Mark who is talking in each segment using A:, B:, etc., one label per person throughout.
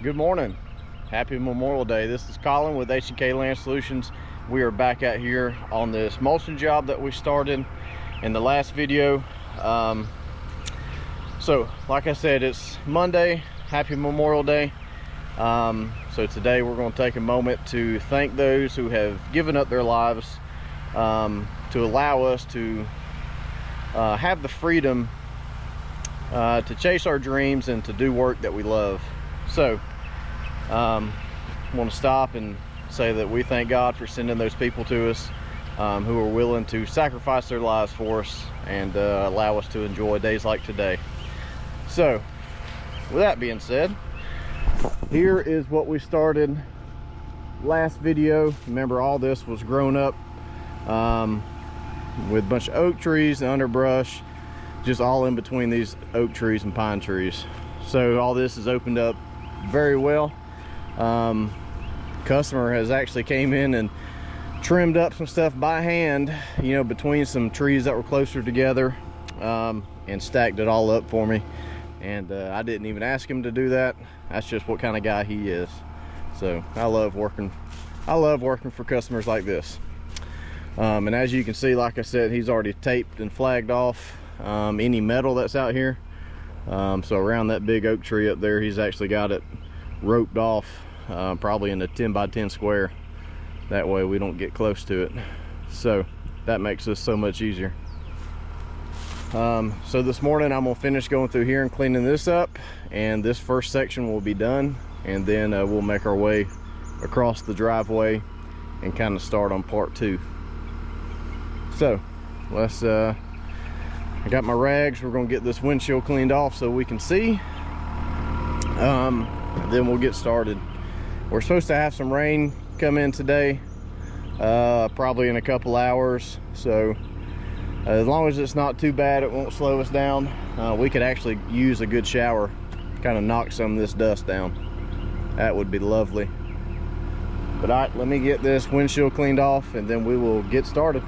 A: Good morning. Happy Memorial Day. This is Colin with H&K Land Solutions. We are back out here on this mulching job that we started in the last video. So like I said, it's Monday. Happy Memorial Day. So today we're going to take a moment to thank those who have given up their lives to allow us to have the freedom to chase our dreams and to do work that we love. So I want to stop and say that we thank God for sending those people to us who are willing to sacrifice their lives for us and allow us to enjoy days like today. So with that being said, here is what we started last video. Remember, all this was grown up with a bunch of oak trees and underbrush, just all in between these oak trees and pine trees. So all this is opened up very well. Customer has actually came in and trimmed up some stuff by hand, you know, between some trees that were closer together, and stacked it all up for me. And I didn't even ask him to do that. That's just what kind of guy he is. So I love working for customers like this. And as you can see, like I said, he's already taped and flagged off any metal that's out here. So around that big oak tree up there, he's actually got it roped off, probably in a 10 by 10 square. That way we don't get close to it. So that makes this so much easier. So this morning I'm gonna finish going through here and cleaning this up, and this first section will be done, and then we'll make our way across the driveway and kind of start on part 2. So let's I got my rags. We're gonna get this windshield cleaned off so we can see, then we'll get started. We're supposed to have some rain come in today, probably in a couple hours. So as long as it's not too bad, it won't slow us down. We could actually use a good shower, kind of knock some of this dust down. That would be lovely. But all right, let me get this windshield cleaned off and then we will get started.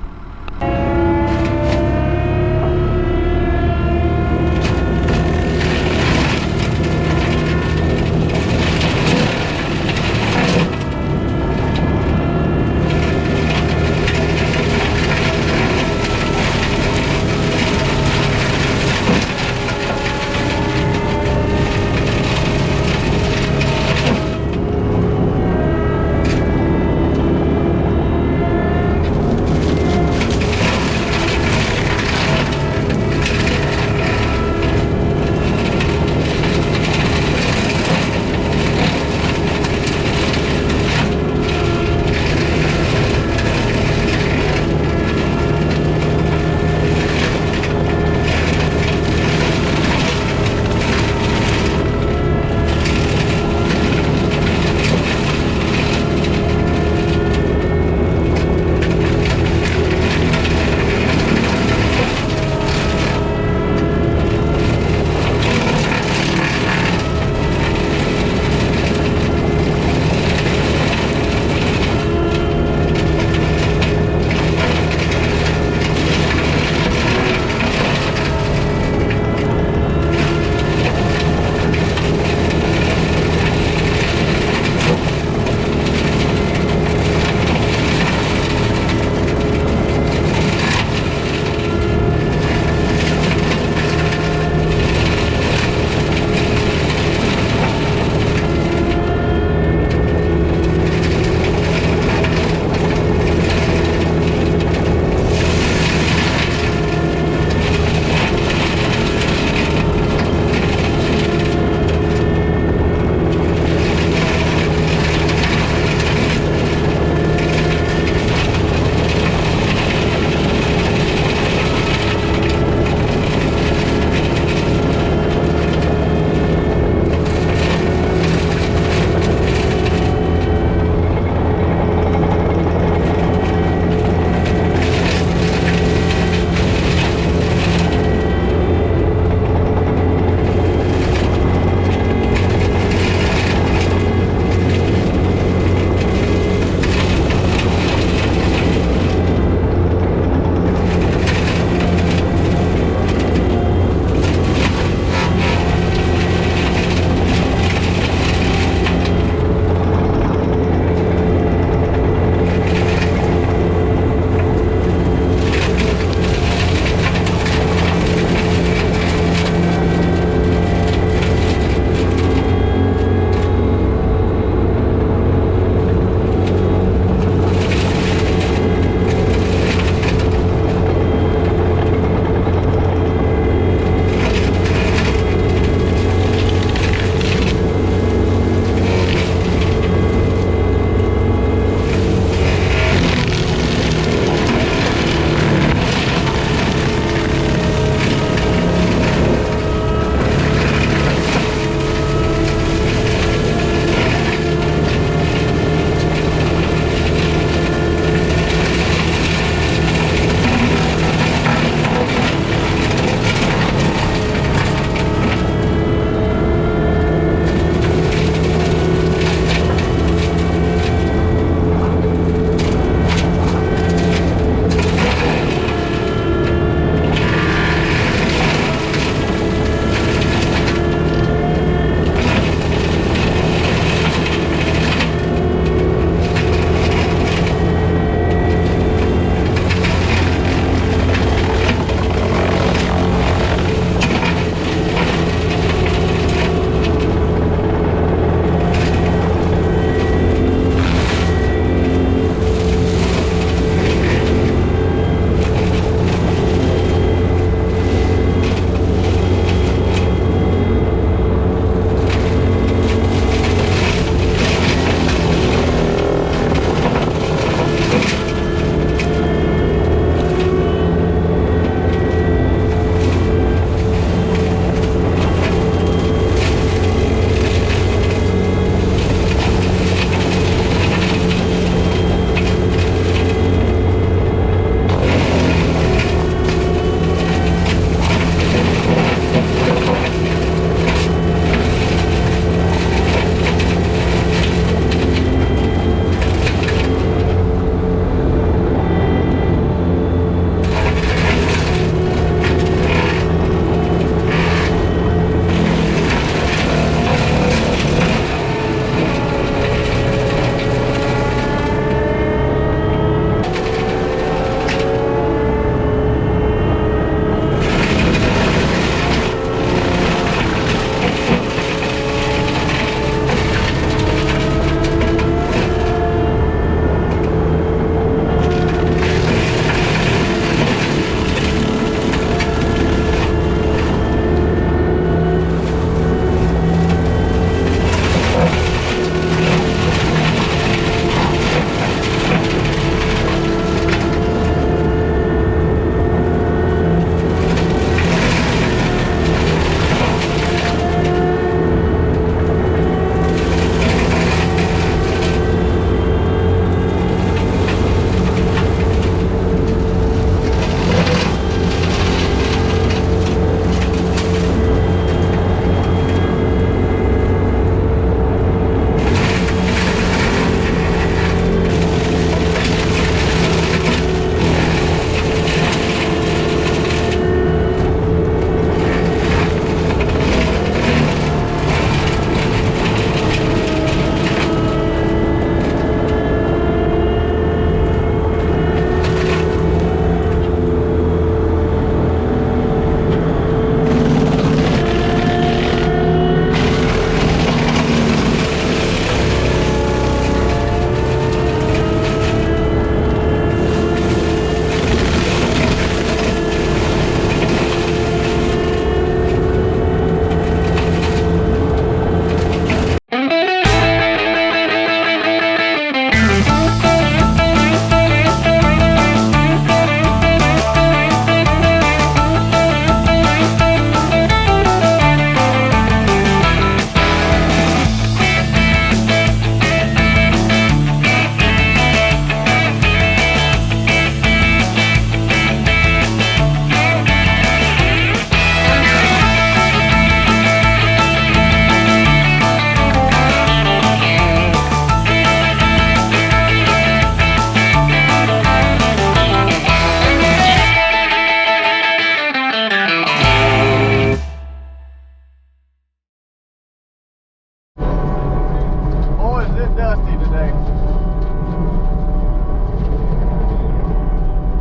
A: bit dusty today.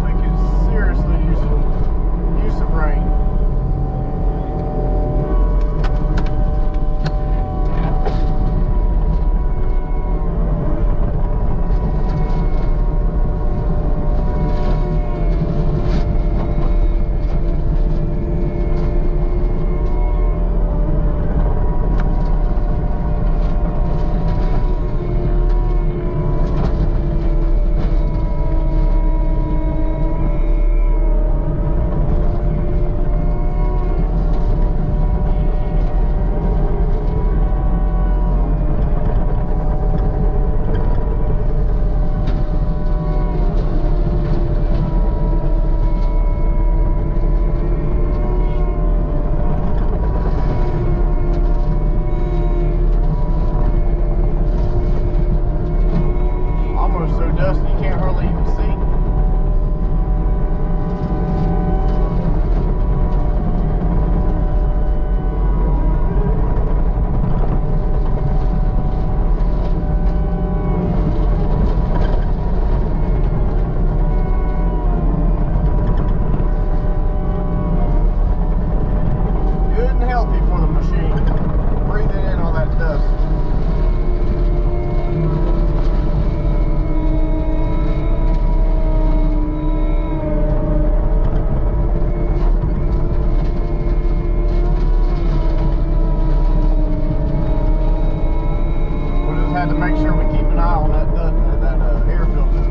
A: We could seriously use some rain. Had to make sure we keep an eye on that air filter.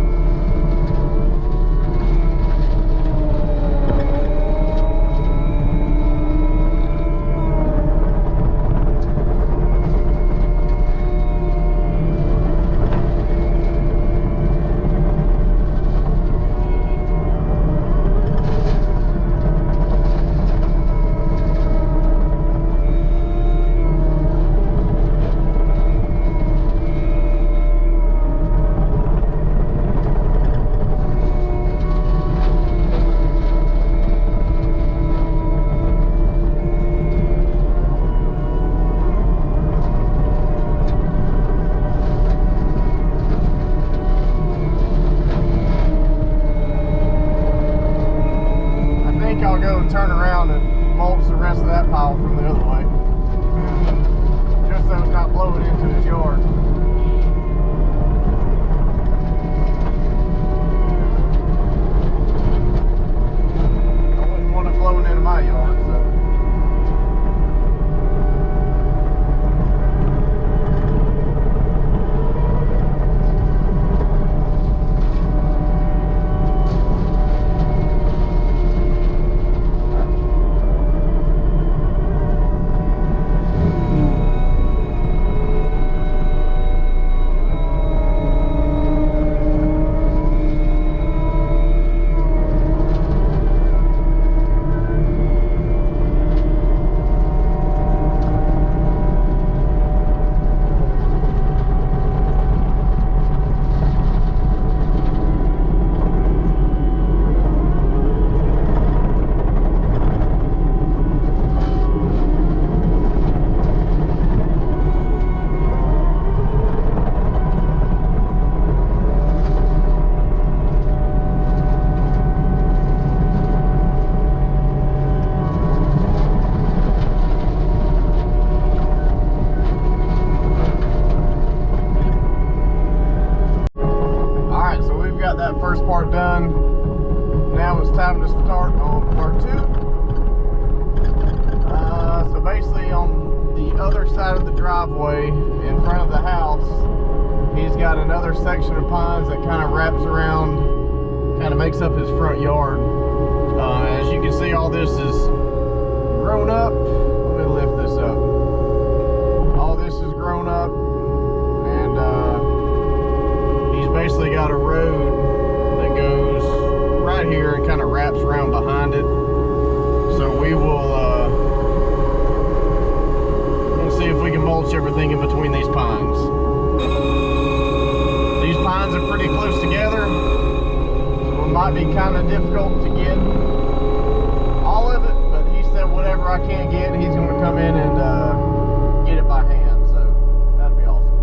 A: I'll go and turn around and mulch the rest of that pile from the other way, just so it's not blowing into his yard. I wouldn't want it blowing into my yard, so. That first part done. Now it's time to start on part two. So basically on the other side of the driveway in front of the house, he's got another section of pines that kind of wraps around, kind of makes up his front yard. As you can see, all this is grown up. Let me lift this up. All this is grown up, and he's basically got a road that goes right here and kind of wraps around behind it. So we will we'll see if we can mulch everything in between these pines. These pines are pretty close together, so it might be kind of difficult to get all of it, but he said whatever I can't get, he's going to come in and get it by hand, so that'd be awesome.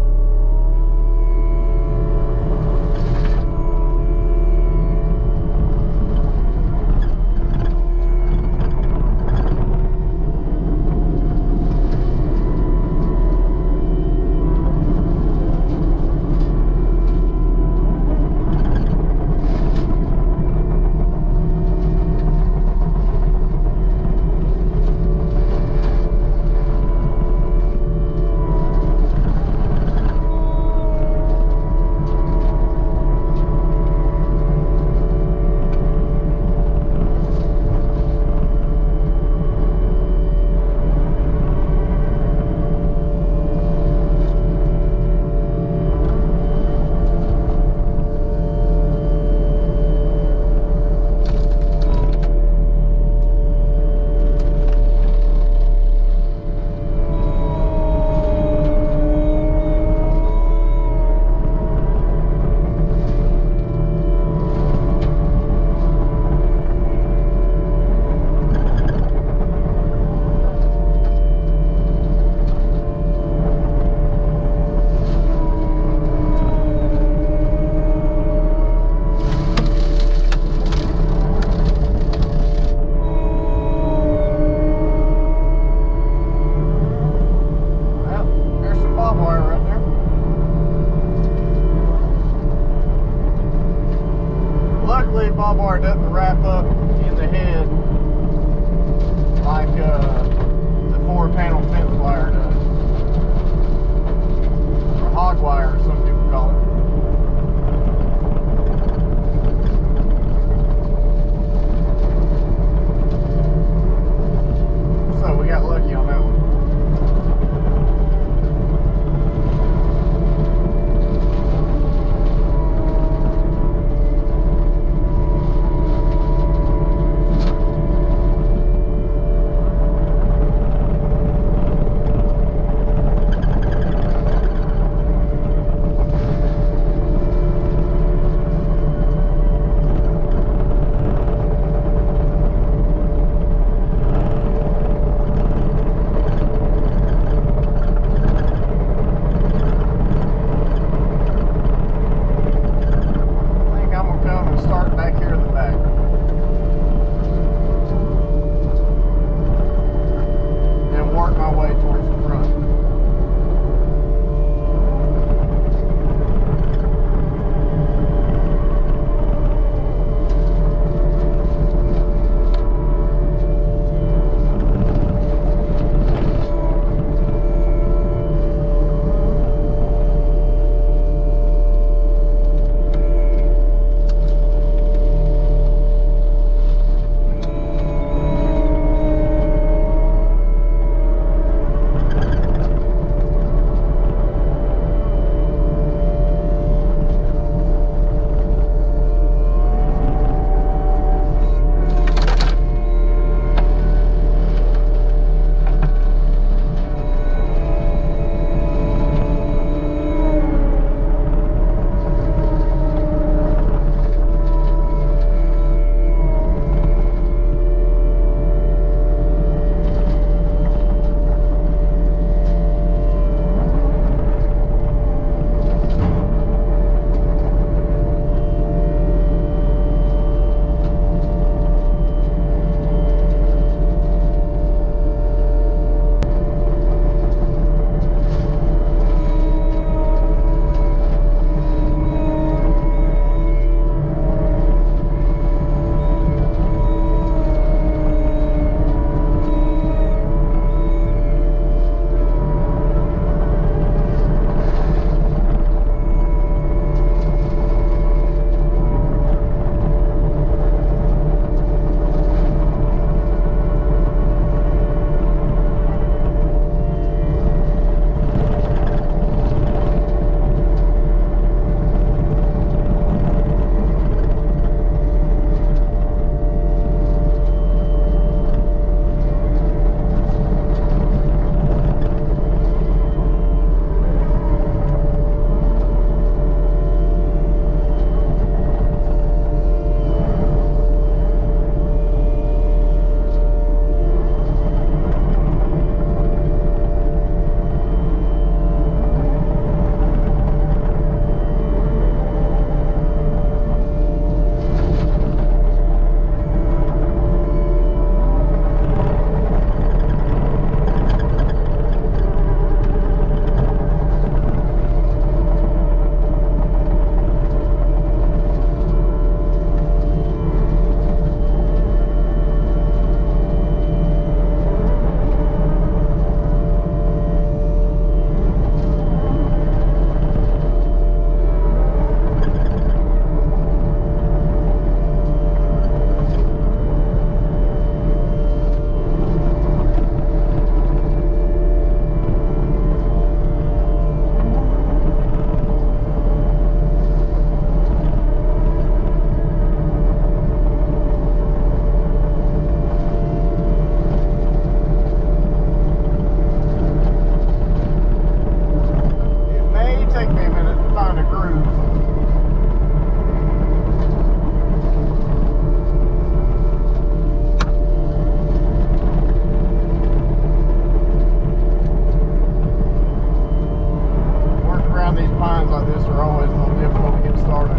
A: around these pines like this are always a little difficult to get started.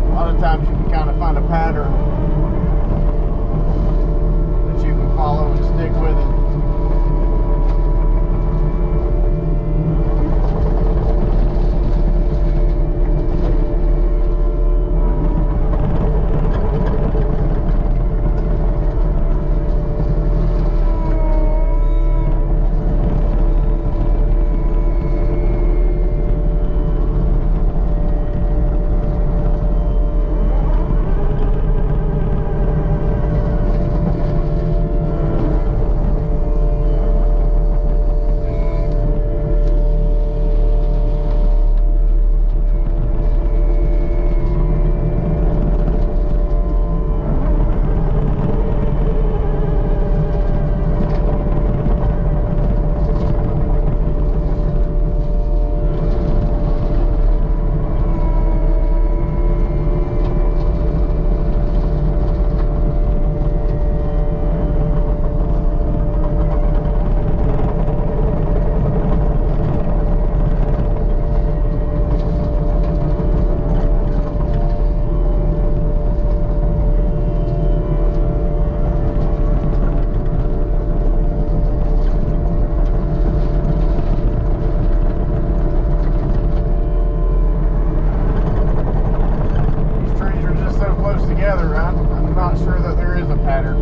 A: A lot of times you can kind of find a pattern that you can follow and stick with it. Together, I'm not sure that there is a pattern.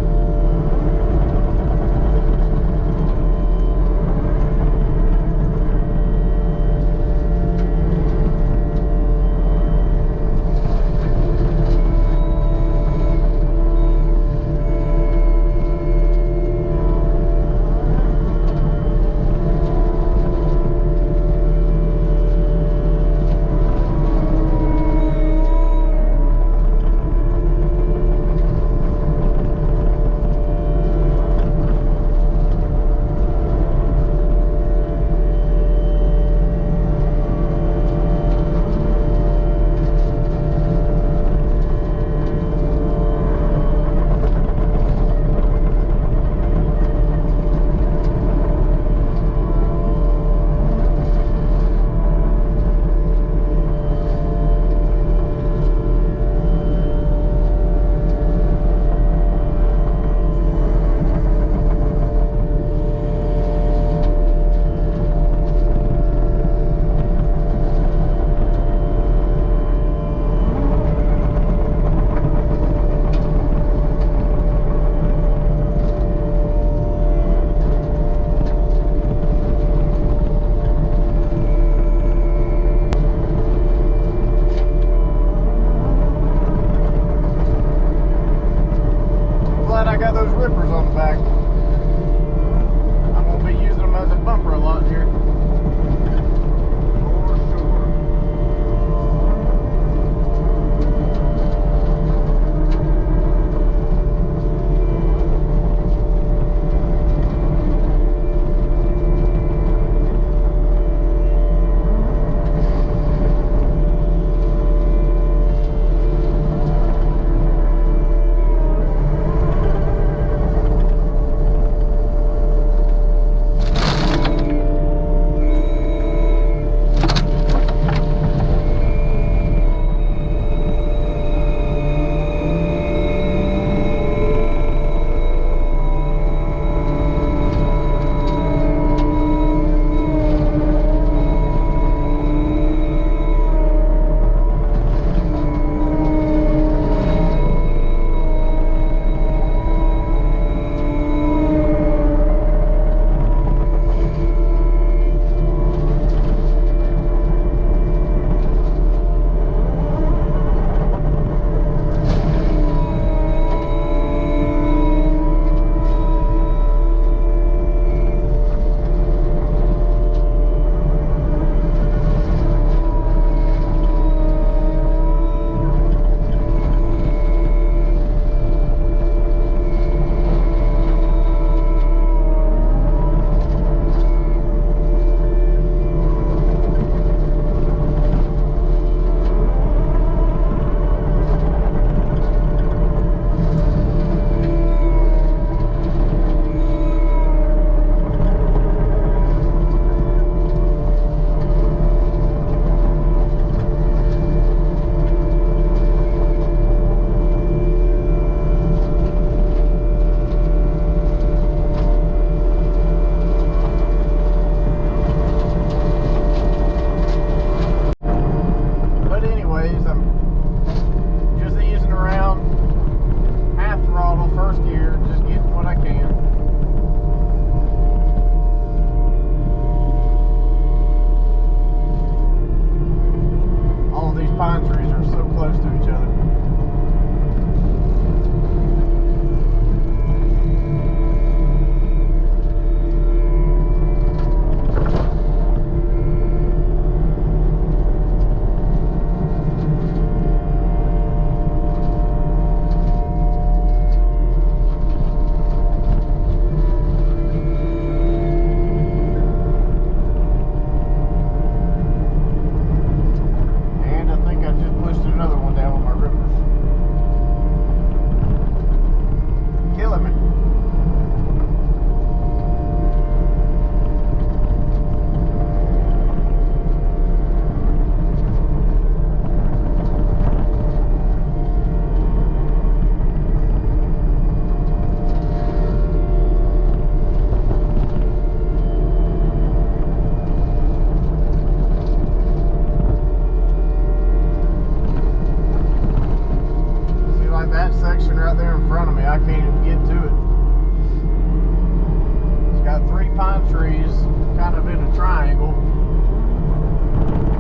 A: triangle.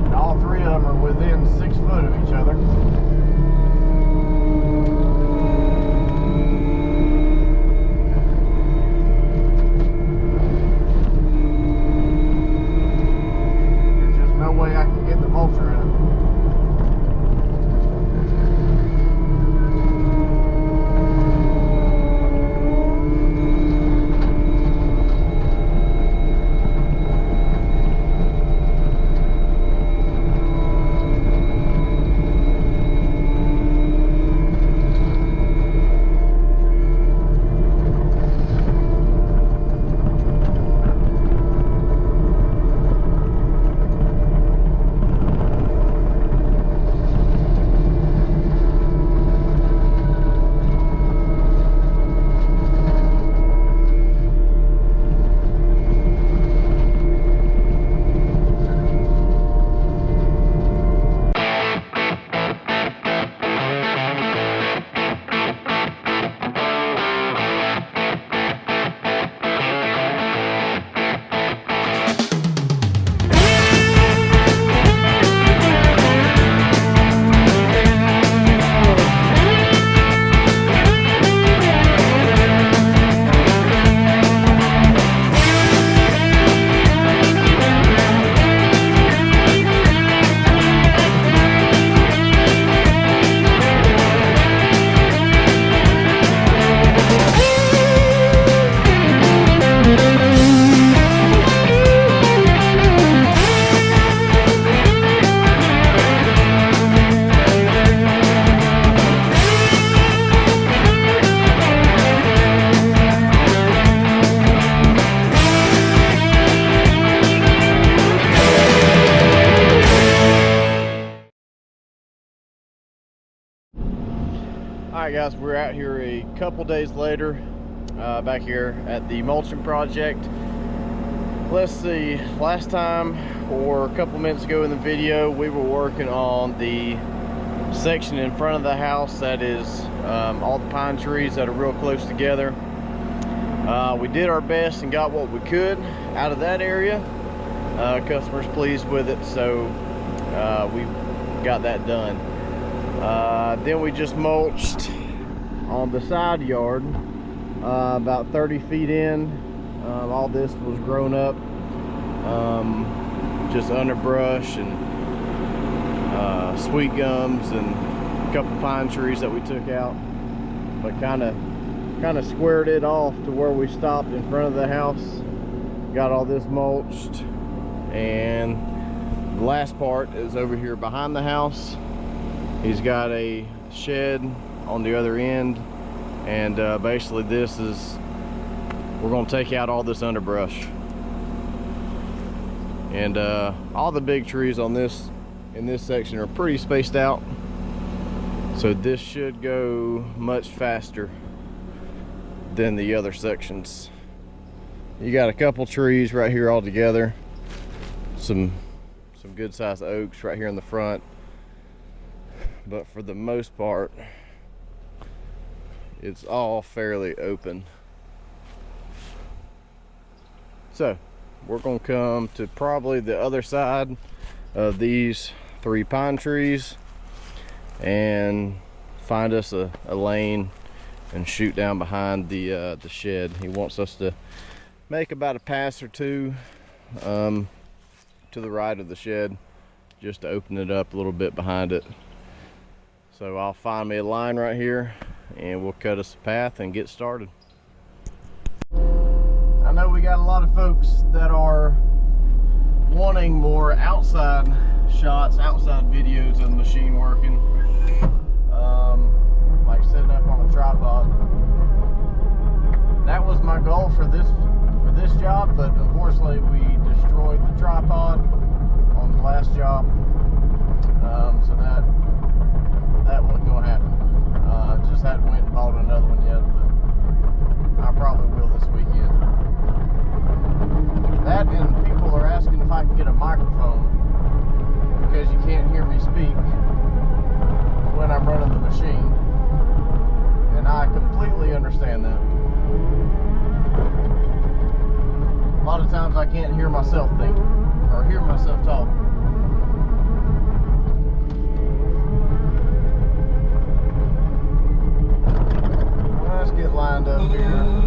A: And all three of them are within 6 foot of each other. There's just no way I can get the mulcher in it. Alright guys, we're out here a couple days later, back here at the mulching project. Let's see, last time or a couple minutes ago in the video, we were working on the section in front of the house that is all the pine trees that are real close together. We did our best and got what we could out of that area. Customers pleased with it, so we got that done. Then we just mulched on the side yard, about 30 feet in. All this was grown up, just underbrush and sweet gums and a couple pine trees that we took out, but kind of squared it off to where we stopped in front of the house. Got all this mulched, and the last part is over here behind the house. He's got a shed on the other end, and basically this is, we're going to take out all this underbrush, and all the big trees on this in this section are pretty spaced out, so this should go much faster than the other sections. You got a couple trees right here all together, some good sized oaks right here in the front. But for the most part, it's all fairly open. So we're going to come to probably the other side of these 3 pine trees and find us a lane and shoot down behind the shed. He wants us to make about a pass or two to the right of the shed, just to open it up a little bit behind it. So I'll find me a line right here and we'll cut us a path and get started. I know we got a lot of folks that are wanting more outside shots, outside videos of the machine working, like sitting up on a tripod. That was my goal for this job, but unfortunately we destroyed the tripod on the last job, so that wasn't going to happen. Just hadn't went and bought another one yet, but I probably will this weekend. That, and people are asking if I can get a microphone because you can't hear me speak when I'm running the machine, and I completely understand that. A lot of times I can't hear myself think or hear myself talk. Let's get lined up here.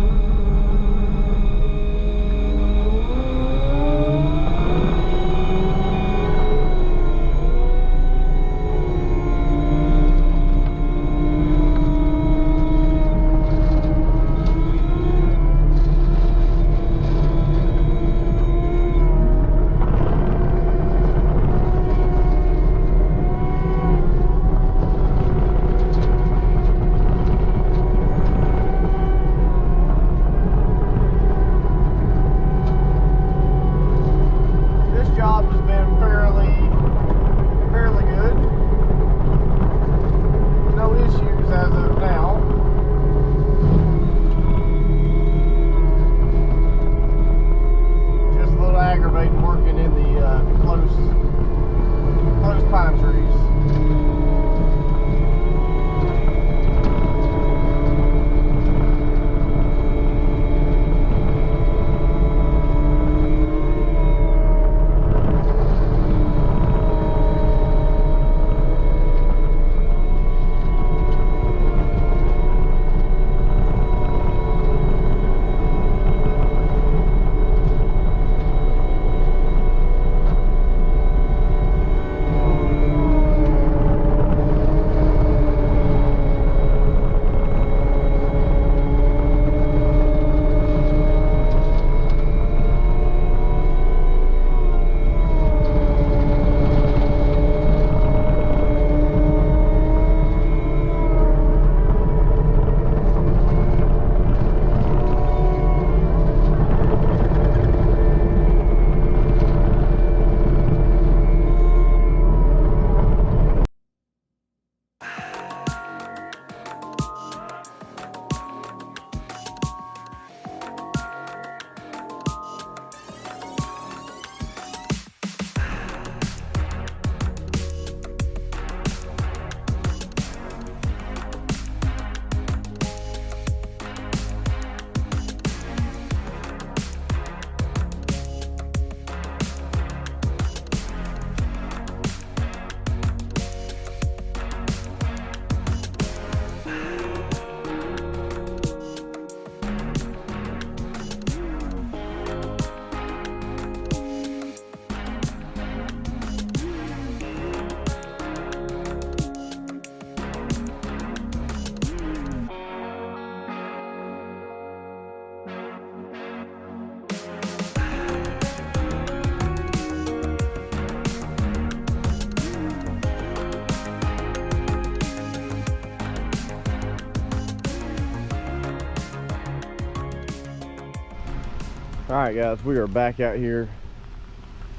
A: All right, guys, we are back out here.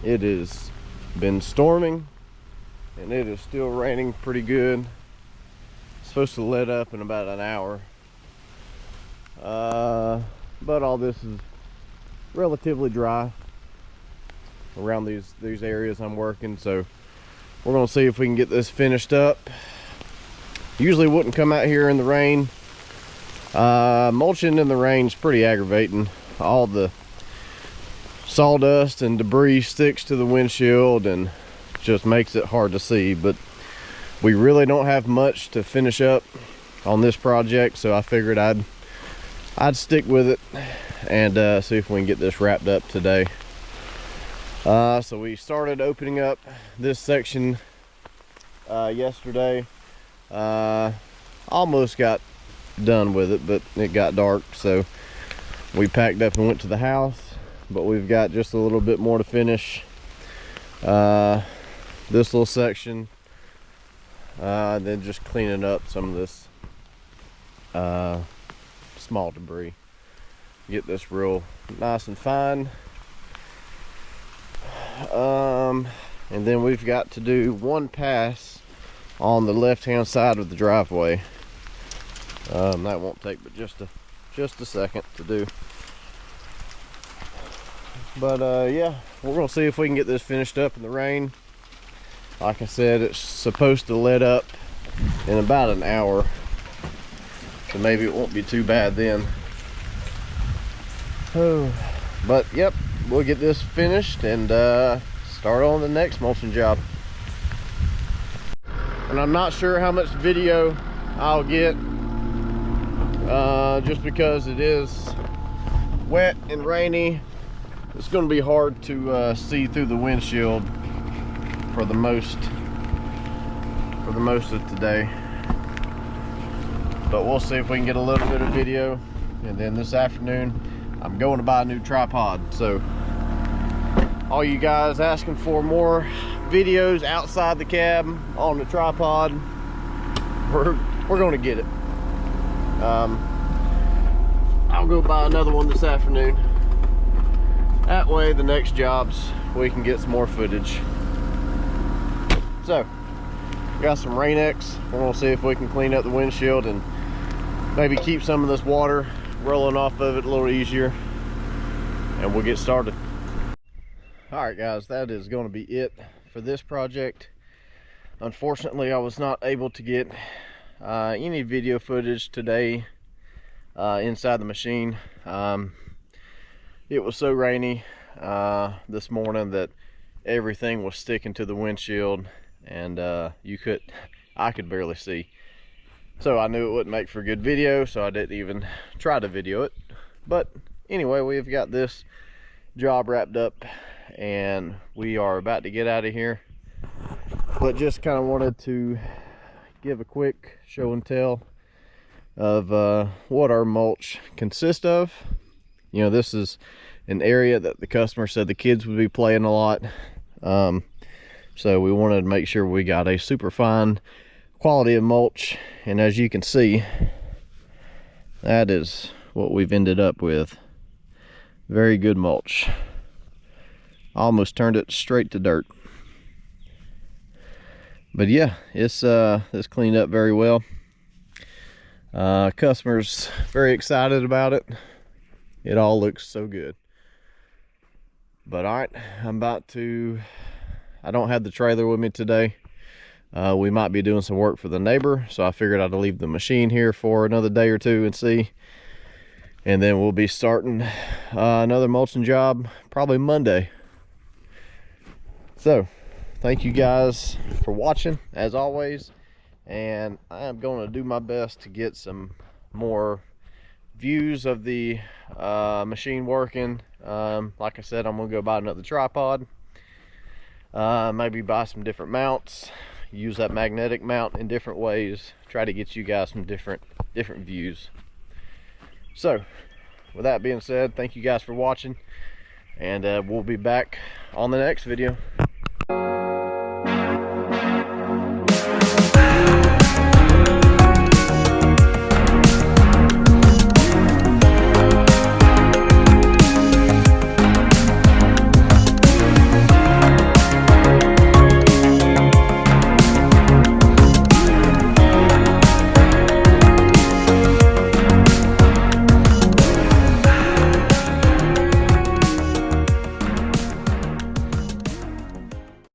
A: It has been storming and it is still raining pretty good. It's supposed to let up in about an hour, but all this is relatively dry around these areas I'm working, so we're gonna see if we can get this finished up. Usually wouldn't come out here in the rain. Mulching in the rain is pretty aggravating. All the sawdust and debris sticks to the windshield and just makes it hard to see, but we really don't have much to finish up on this project, so I figured I'd stick with it and see if we can get this wrapped up today. So we started opening up this section yesterday. Almost got done with it, but it got dark, so we packed up and went to the house. But we've got just a little bit more to finish this little section, then just cleaning up some of this small debris, get this real nice and fine. And then we've got to do one pass on the left hand side of the driveway. That won't take but just a second to do. But yeah, we're gonna see if we can get this finished up in the rain. Like I said, it's supposed to let up in about an hour, so maybe it won't be too bad then. Oh, but yep, we'll get this finished and start on the next mulching job. And I'm not sure how much video I'll get, just because it is wet and rainy. It's going to be hard to see through the windshield for the most of today, but we'll see if we can get a little bit of video. And then this afternoon I'm going to buy a new tripod, so all you guys asking for more videos outside the cab on the tripod, we're going to get it. I'll go buy another one this afternoon. That way the next jobs we can get some more footage. So got some Rain-X. We're gonna see if we can clean up the windshield and maybe keep some of this water rolling off of it a little easier, and we'll get started. All right guys, that is going to be it for this project. Unfortunately, I was not able to get any video footage today inside the machine. It was so rainy this morning that everything was sticking to the windshield, and I could barely see. So I knew it wouldn't make for a good video, so I didn't even try to video it. But anyway, we've got this job wrapped up and we are about to get out of here. But just kind of wanted to give a quick show and tell of what our mulch consists of. You know, this is an area that the customer said the kids would be playing a lot. So we wanted to make sure we got a super fine quality of mulch, and as you can see, that is what we've ended up with. Very good mulch. Almost turned it straight to dirt. But yeah, it's cleaned up very well. Customers very excited about it. It all looks so good. But all right, I don't have the trailer with me today. We might be doing some work for the neighbor, so I figured I'd leave the machine here for another day or two and see. And then we'll be starting another mulching job probably Monday. So thank you guys for watching as always, and I am going to do my best to get some more views of the machine working. Like I said, I'm gonna go buy another tripod, maybe buy some different mounts, use that magnetic mount in different ways, try to get you guys some different views. So with that being said, thank you guys for watching, and we'll be back on the next video.